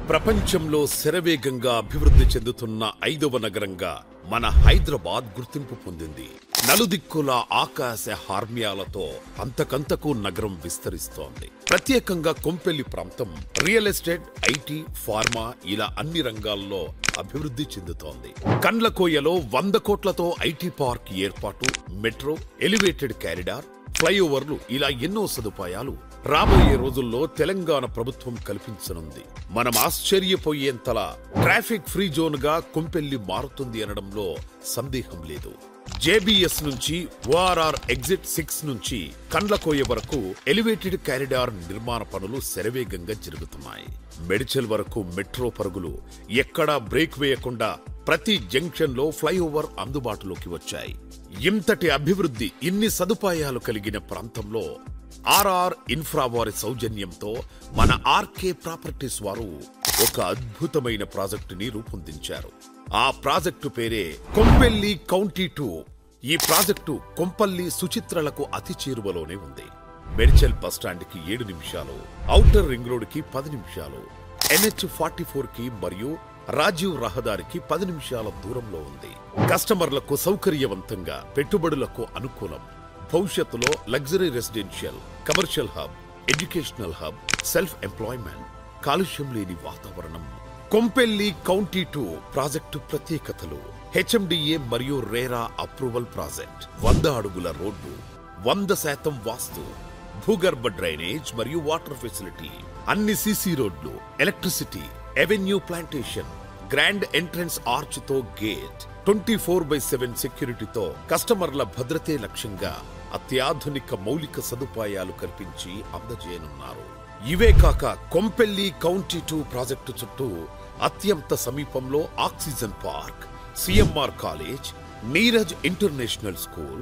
ప్రపంచంలో శరవేగంగా అభివృద్ధి చెందుతున్న 5వ నగరంగా మన హైదరాబాద్ గుర్తింపు పొందింది. నలుదిక్కుల ఆకాశ హార్మ్యాలతో అంతకంతకు నగరం విస్తరిస్తోంది. ప్రత్యేకంగా కొంపెల్లి ప్రాంతం రియల్ ఎస్టేట్, ఐటీ, ఫార్మా ఇలా అన్ని రంగాల్లో అభివృద్ధి చెందుతోంది. కండ్లకోయలో 100 కోట్లతో ఐటీ పార్క్ ఏర్పాటు, మెట్రో, ఎలివేటెడ్ కారిడార్, ఫ్లైఓవర్లు ఇలా ఎన్నో సదుపాయాలు రాబోయే రోజుల్లో తెలంగాణ ప్రభుత్వం కల్పించనుంది. మనం ఆశ్చర్యపోయేంతలా ట్రాఫిక్ ఫ్రీ జోన్ గా కొంపెల్లి మారుతుంది అనడంలో సందేహం లేదు. జేబీఎస్ నుంచి ఓఆర్ఆర్ ఎగ్జిట్ 6 నుంచి కండ్లకోయ వరకు ఎలివేటెడ్ కారిడార్ నిర్మాణ పనులు శరవేగంగా జరుగుతున్నాయి. మెడిచల్ వరకు మెట్రో పరుగులు ఎక్కడా బ్రేక్ వేయకుండా ప్రతి జంక్షన్ లో ఫ్లైఓవర్ అందుబాటులోకి వచ్చాయి. ఇంతటి అభివృద్ధి, ఇన్ని సదుపాయాలు కలిగిన ప్రాంతంలో ఆర్ఆర్ ఇన్ఫ్రా వారి సౌజన్యంతో మన ఆర్కే ప్రాపర్టీస్ వారు ఒక అద్భుతమైన ప్రాజెక్టుని రూపొందించారు. ఆ ప్రాజెక్టు పేరే కొంపెల్లి కౌంటీ 2. ఈ ప్రాజెక్టు కొంపల్లి సుచిత్రలకు అతి చేరువలోనే ఉంది. మెడిచల్ బస్టాండ్ కి 7 నిమిషాలు, ఔటర్ రింగ్ రోడ్ కి 10 నిమిషాలు, NH44 కి మరియు రాజీవ్ రహదారికి 10 నిమిషాల దూరంలో ఉంది. కస్టమర్లకు సౌకర్యవంతంగా, పెట్టుబడులకు అనుకూలం. భవిష్యత్తులో luxury residential, commercial hub, educational hub, self employment, కాలుష్యం లేని వాతావరణం. కొంపెల్లి కౌంటీ 2 ప్రాజెక్టు ప్రత్యేకతలు: హెచ్ఎండిఏ మరియు రేరా అప్రూవల్ ప్రాజెక్ట్, 100 అడుగుల రోడ్డు, 100% వాస్తు, భూగర్భ డ్రైనేజ్ మరియు వాటర్ ఫెసిలిటీ, అన్ని సీసీ రోడ్లు, electricity, avenue plantation, grand entrance arch తో గేట్, 24/7 సెక్యూరిటీతో కస్టమర్ల భద్రతే లక్ష్యంగా అత్యాధునిక మౌలిక సదుపాయాలు కల్పించి అందజేయనున్నారు. ఇవే కాక కొంపెల్లి కౌంటీ 2 ప్రాజెక్టు చుట్టూ అత్యంత సమీపంలో oxygen park, CMR college, Neeraj international school,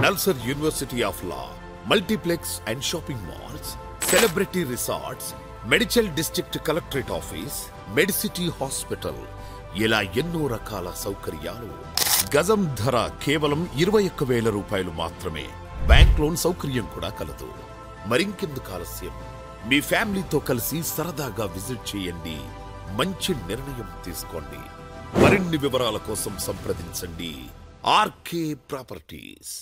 NALSAR university of law, multiplex and shopping malls, celebrity resorts, Medchal district collectorate office, Medicity hospital ఇలా ఎన్నో రకాల సౌకర్యాలు. గజం ధర కేవలం 21,000 రూపాయలు మాత్రమే. బ్యాంక్ లోన్ సౌకర్యం కూడా కలదు. మరింకెందుకు ఆలస్యం? మీ ఫ్యామిలీతో కలిసి సరదాగా విజిట్ చేయండి. మంచి నిర్ణయం తీసుకోండి. మరిన్ని వివరాల కోసం సంప్రదించండి ఆర్కే ప్రాపర్టీస్.